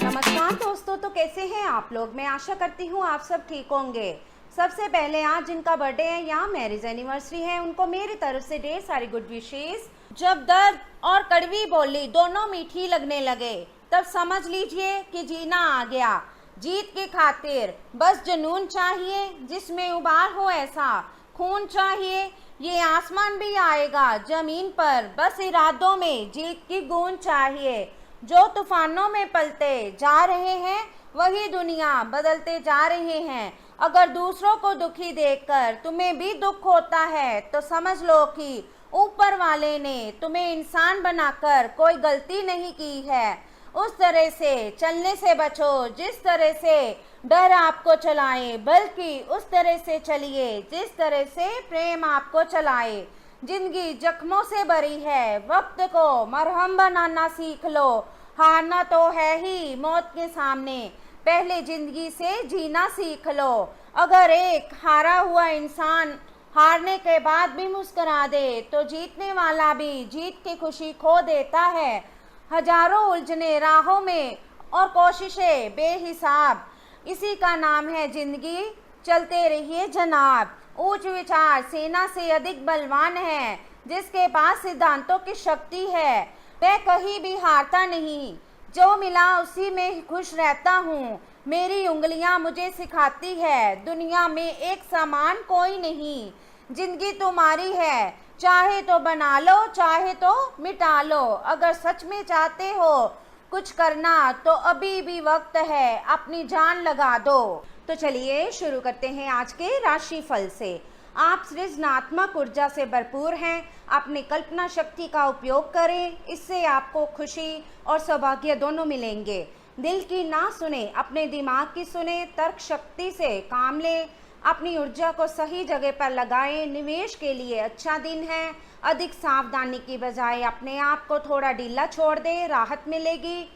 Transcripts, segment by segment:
नमस्कार दोस्तों, तो कैसे हैं आप लोग। मैं आशा करती हूँ आप सब ठीक होंगे। सबसे पहले आज जिनका बर्थडे है या मैरिज एनिवर्सरी है, उनको मेरी तरफ से ढेर सारी गुड विशेस। जब दर्द और कड़वी बोली दोनों मीठी लगने लगे, तब समझ लीजिए कि जीना आ गया। जीत की खातिर बस जुनून चाहिए, जिसमें उबाल हो ऐसा खून चाहिए। ये आसमान भी आएगा जमीन पर, बस इरादों में जीत की गूंज चाहिए। जो तूफानों में पलते जा रहे हैं, वही दुनिया बदलते जा रहे हैं। अगर दूसरों को दुखी देखकर तुम्हें भी दुख होता है, तो समझ लो कि ऊपर वाले ने तुम्हें इंसान बनाकर कोई गलती नहीं की है। उस तरह से चलने से बचो जिस तरह से डर आपको चलाए, बल्कि उस तरह से चलिए जिस तरह से प्रेम आपको चलाए। जिंदगी जख्मों से भरी है, वक्त को मरहम बनाना सीख लो। हारना तो है ही मौत के सामने, पहले जिंदगी से जीना सीख लो। अगर एक हारा हुआ इंसान हारने के बाद भी मुस्कुरा दे, तो जीतने वाला भी जीत की खुशी खो देता है। हजारों उलझने राहों में और कोशिशें बेहिसाब, इसी का नाम है जिंदगी। चलते रहिए जनाब। ऊंच विचार सेना से अधिक बलवान है, जिसके पास सिद्धांतों की शक्ति है। मैं कहीं भी हारता नहीं, जो मिला उसी में खुश रहता हूँ। मेरी उंगलियां मुझे सिखाती है, दुनिया में एक समान कोई नहीं। जिंदगी तुम्हारी है, चाहे तो बना लो, चाहे तो मिटा लो। अगर सच में चाहते हो कुछ करना, तो अभी भी वक्त है, अपनी जान लगा दो। तो चलिए शुरू करते हैं आज के राशिफल से। आप सृजनात्मक ऊर्जा से भरपूर हैं। अपनी कल्पना शक्ति का उपयोग करें, इससे आपको खुशी और सौभाग्य दोनों मिलेंगे। दिल की ना सुने, अपने दिमाग की सुने। तर्क शक्ति से काम लें, अपनी ऊर्जा को सही जगह पर लगाएं। निवेश के लिए अच्छा दिन है। अधिक सावधानी की बजाय अपने आप को थोड़ा ढीला छोड़ दें, राहत मिलेगी।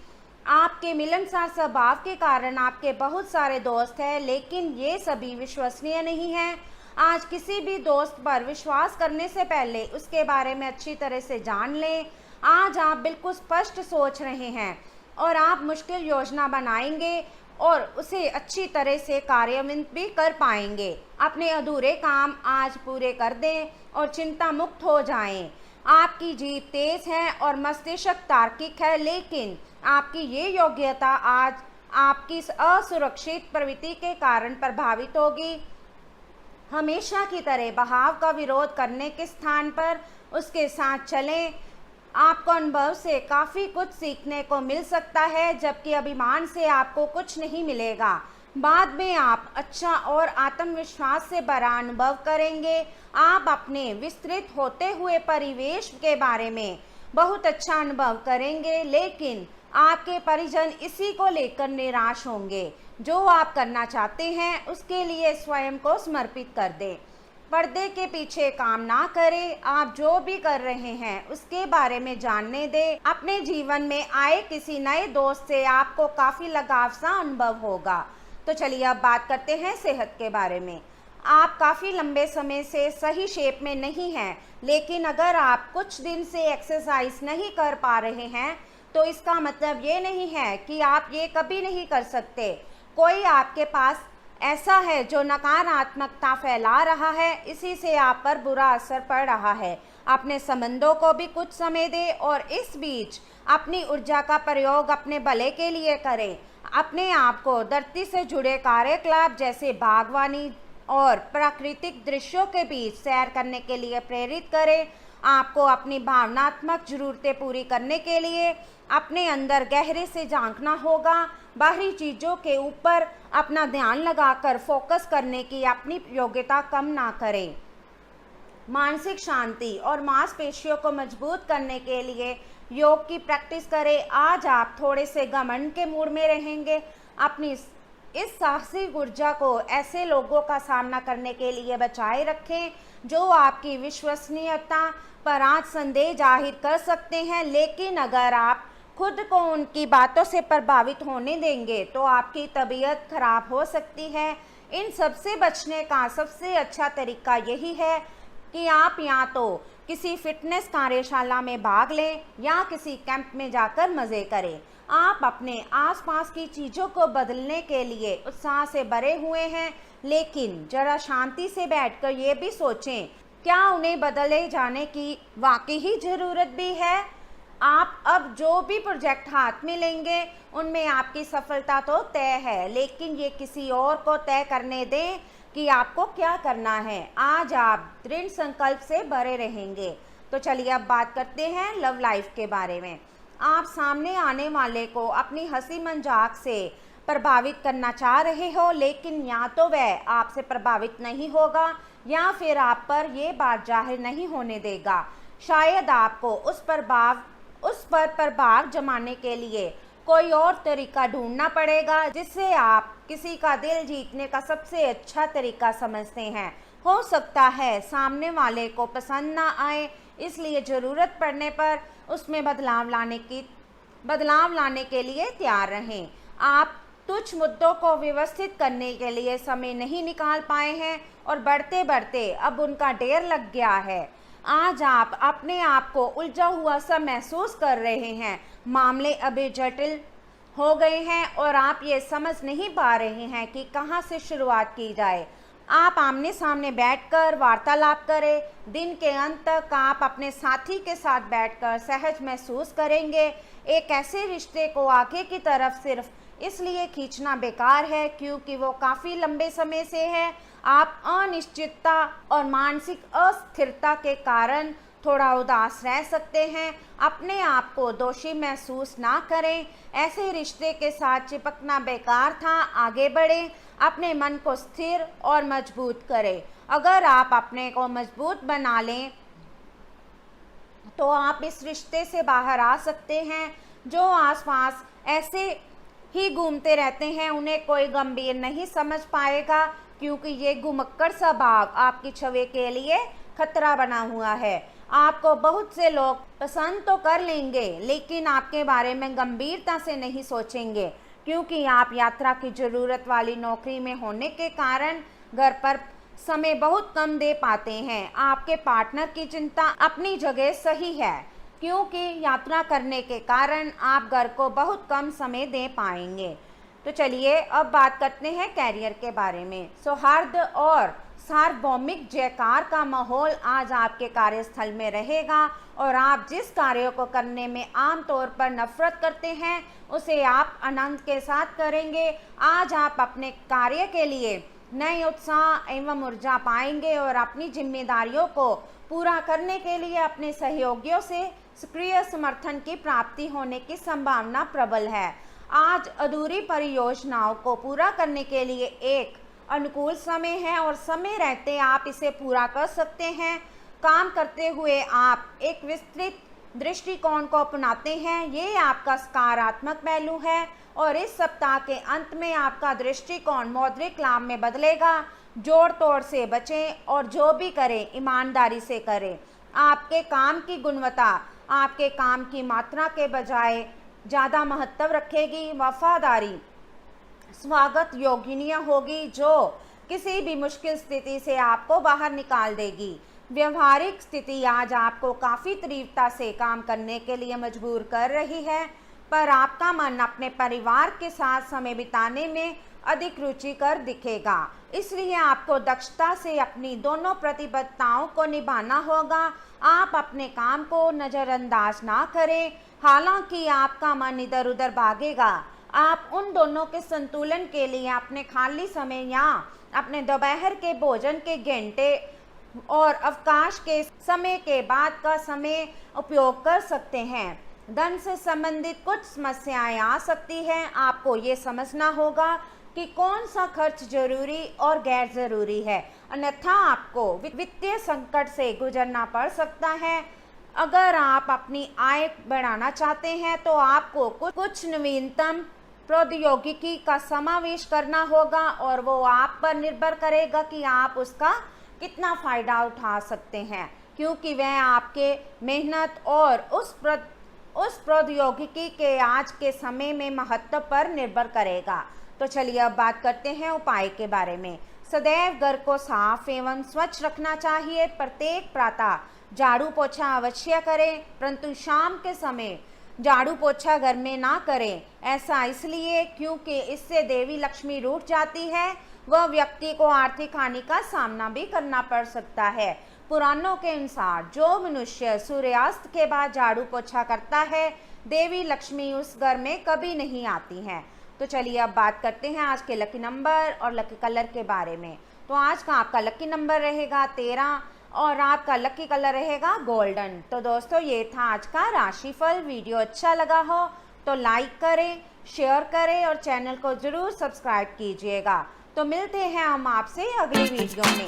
आपके मिलनसार स्वभाव के कारण आपके बहुत सारे दोस्त हैं, लेकिन ये सभी विश्वसनीय नहीं हैं। आज किसी भी दोस्त पर विश्वास करने से पहले उसके बारे में अच्छी तरह से जान लें। आज आप बिल्कुल स्पष्ट सोच रहे हैं और आप मुश्किल योजना बनाएंगे और उसे अच्छी तरह से कार्यान्वित भी कर पाएंगे। अपने अधूरे काम आज पूरे कर दें और चिंता मुक्त हो जाएं। आपकी जीभ तेज है और मस्तिष्क तार्किक है, लेकिन आपकी ये योग्यता आज आपकी असुरक्षित प्रवृत्ति के कारण प्रभावित होगी। हमेशा की तरह बहाव का विरोध करने के स्थान पर उसके साथ चलें। आपको अनुभव से काफ़ी कुछ सीखने को मिल सकता है, जबकि अभिमान से आपको कुछ नहीं मिलेगा। बाद में आप अच्छा और आत्मविश्वास से भरा अनुभव करेंगे। आप अपने विस्तृत होते हुए परिवेश के बारे में बहुत अच्छा अनुभव करेंगे, लेकिन आपके परिजन इसी को लेकर निराश होंगे। जो आप करना चाहते हैं उसके लिए स्वयं को समर्पित कर दें। पर्दे के पीछे काम ना करें। आप जो भी कर रहे हैं उसके बारे में जानने दें। अपने जीवन में आए किसी नए दोस्त से आपको काफ़ी लगाव सा अनुभव होगा। तो चलिए अब बात करते हैं सेहत के बारे में। आप काफ़ी लंबे समय से सही शेप में नहीं हैं, लेकिन अगर आप कुछ दिन से एक्सरसाइज नहीं कर पा रहे हैं, तो इसका मतलब ये नहीं है कि आप ये कभी नहीं कर सकते। कोई आपके पास ऐसा है जो नकारात्मकता फैला रहा है, इसी से आप पर बुरा असर पड़ रहा है। अपने संबंधों को भी कुछ समय दें और इस बीच अपनी ऊर्जा का प्रयोग अपने भले के लिए करें। अपने आप को धरती से जुड़े कार्यकलाप जैसे बागवानी और प्राकृतिक दृश्यों के बीच सैर करने के लिए प्रेरित करें। आपको अपनी भावनात्मक ज़रूरतें पूरी करने के लिए अपने अंदर गहरे से झांकना होगा। बाहरी चीज़ों के ऊपर अपना ध्यान लगाकर फोकस करने की अपनी योग्यता कम ना करें। मानसिक शांति और मांसपेशियों को मजबूत करने के लिए योग की प्रैक्टिस करें। आज आप थोड़े से घमंड के मूड में रहेंगे। अपनी इस साहसिक ऊर्जा को ऐसे लोगों का सामना करने के लिए बचाए रखें जो आपकी विश्वसनीयता पर आज संदेह जाहिर कर सकते हैं, लेकिन अगर आप खुद को उनकी बातों से प्रभावित होने देंगे तो आपकी तबीयत खराब हो सकती है। इन सब से बचने का सबसे अच्छा तरीका यही है कि आप या तो किसी फिटनेस कार्यशाला में भाग लें या किसी कैंप में जाकर मज़े करें। आप अपने आसपास की चीज़ों को बदलने के लिए उत्साह से भरे हुए हैं, लेकिन जरा शांति से बैठकर ये भी सोचें, क्या उन्हें बदले जाने की वाकई ही ज़रूरत भी है? आप अब जो भी प्रोजेक्ट हाथ में लेंगे उनमें आपकी सफलता तो तय है, लेकिन ये किसी और को तय करने दें कि आपको क्या करना है। आज आप दृढ़ संकल्प से भरे रहेंगे। तो चलिए अब बात करते हैं लव लाइफ के बारे में। आप सामने आने वाले को अपनी हंसी मजाक से प्रभावित करना चाह रहे हो, लेकिन या तो वह आपसे प्रभावित नहीं होगा या फिर आप पर ये बात जाहिर नहीं होने देगा। शायद आपको उस पर प्रभाव जमाने के लिए कोई और तरीका ढूंढना पड़ेगा, जिससे आप किसी का दिल जीतने का सबसे अच्छा तरीका समझते हैं। हो सकता है सामने वाले को पसंद ना आए, इसलिए ज़रूरत पड़ने पर उसमें बदलाव लाने के लिए तैयार रहें। आप तुच्छ मुद्दों को व्यवस्थित करने के लिए समय नहीं निकाल पाए हैं और बढ़ते बढ़ते अब उनका ढेर लग गया है। आज आप अपने आप को उलझा हुआ सा महसूस कर रहे हैं। मामले अभी जटिल हो गए हैं और आप ये समझ नहीं पा रहे हैं कि कहां से शुरुआत की जाए। आप आमने सामने बैठकर वार्तालाप करें। दिन के अंत तक आप अपने साथी के साथ बैठकर सहज महसूस करेंगे। एक ऐसे रिश्ते को आगे की तरफ सिर्फ इसलिए खींचना बेकार है क्योंकि वो काफ़ी लंबे समय से है। आप अनिश्चितता और मानसिक अस्थिरता के कारण थोड़ा उदास रह सकते हैं। अपने आप को दोषी महसूस ना करें। ऐसे रिश्ते के साथ चिपकना बेकार था। आगे बढ़ें, अपने मन को स्थिर और मजबूत करें। अगर आप अपने को मजबूत बना लें तो आप इस रिश्ते से बाहर आ सकते हैं। जो आसपास ऐसे ही घूमते रहते हैं उन्हें कोई गंभीर नहीं समझ पाएगा, क्योंकि ये घुमक्कड़ सा भाव आपकी छवि के लिए खतरा बना हुआ है। आपको बहुत से लोग पसंद तो कर लेंगे, लेकिन आपके बारे में गंभीरता से नहीं सोचेंगे, क्योंकि आप यात्रा की ज़रूरत वाली नौकरी में होने के कारण घर पर समय बहुत कम दे पाते हैं। आपके पार्टनर की चिंता अपनी जगह सही है, क्योंकि यात्रा करने के कारण आप घर को बहुत कम समय दे पाएंगे। तो चलिए अब बात करते हैं कैरियर के बारे में। सौहार्द और सार्वभौमिक जयकार का माहौल आज आपके कार्यस्थल में रहेगा और आप जिस कार्य को करने में आमतौर पर नफरत करते हैं उसे आप आनंद के साथ करेंगे। आज आप अपने कार्य के लिए नए उत्साह एवं ऊर्जा पाएंगे और अपनी जिम्मेदारियों को पूरा करने के लिए अपने सहयोगियों से सक्रिय समर्थन की प्राप्ति होने की संभावना प्रबल है। आज अधूरी परियोजनाओं को पूरा करने के लिए एक अनुकूल समय है और समय रहते आप इसे पूरा कर सकते हैं। काम करते हुए आप एक विस्तृत दृष्टिकोण को अपनाते हैं, ये आपका सकारात्मक पहलू है और इस सप्ताह के अंत में आपका दृष्टिकोण मौद्रिक लाभ में बदलेगा। जोड़ तोड़ से बचें और जो भी करें ईमानदारी से करें। आपके काम की गुणवत्ता आपके काम की मात्रा के बजाय ज़्यादा महत्व रखेगी। वफादारी स्वागत योगिनिया होगी जो किसी भी मुश्किल स्थिति से आपको बाहर निकाल देगी। व्यवहारिक स्थिति आज आपको काफ़ी तीव्रता से काम करने के लिए मजबूर कर रही है, पर आपका मन अपने परिवार के साथ समय बिताने में अधिक रुचिकर दिखेगा। इसलिए आपको दक्षता से अपनी दोनों प्रतिबद्धताओं को निभाना होगा। आप अपने काम को नज़रअंदाज ना करें, हालांकि आपका मन इधर उधर भागेगा। आप उन दोनों के संतुलन के लिए अपने खाली समय या अपने दोपहर के भोजन के घंटे और अवकाश के समय के बाद का समय उपयोग कर सकते हैं। धन से संबंधित कुछ समस्याएं आ सकती हैं। आपको ये समझना होगा कि कौन सा खर्च जरूरी और गैर जरूरी है, अन्यथा आपको वित्तीय संकट से गुजरना पड़ सकता है। अगर आप अपनी आय बढ़ाना चाहते हैं तो आपको कुछ नवीनतम प्रौद्योगिकी का समावेश करना होगा और वो आप पर निर्भर करेगा कि आप उसका कितना फ़ायदा उठा सकते हैं, क्योंकि वह आपके मेहनत और उस प्रौद्योगिकी के आज के समय में महत्व पर निर्भर करेगा। तो चलिए अब बात करते हैं उपाय के बारे में। सदैव घर को साफ एवं स्वच्छ रखना चाहिए। प्रत्येक प्रातः झाड़ू पोछा अवश्य करें, परंतु शाम के समय झाड़ू पोछा घर में ना करें। ऐसा इसलिए क्योंकि इससे देवी लक्ष्मी रूठ जाती है, वह व्यक्ति को आर्थिक हानि का सामना भी करना पड़ सकता है। पुराणों के अनुसार जो मनुष्य सूर्यास्त के बाद झाड़ू पोछा करता है, देवी लक्ष्मी उस घर में कभी नहीं आती हैं। तो चलिए अब बात करते हैं आज के लकी नंबर और लकी कलर के बारे में। तो आज का आपका लकी नंबर रहेगा 13 और आपका लकी कलर रहेगा गोल्डन। तो दोस्तों ये था आज का राशिफल। वीडियो अच्छा लगा हो तो लाइक करें, शेयर करें और चैनल को ज़रूर सब्सक्राइब कीजिएगा। तो मिलते हैं हम आपसे अगली वीडियो में।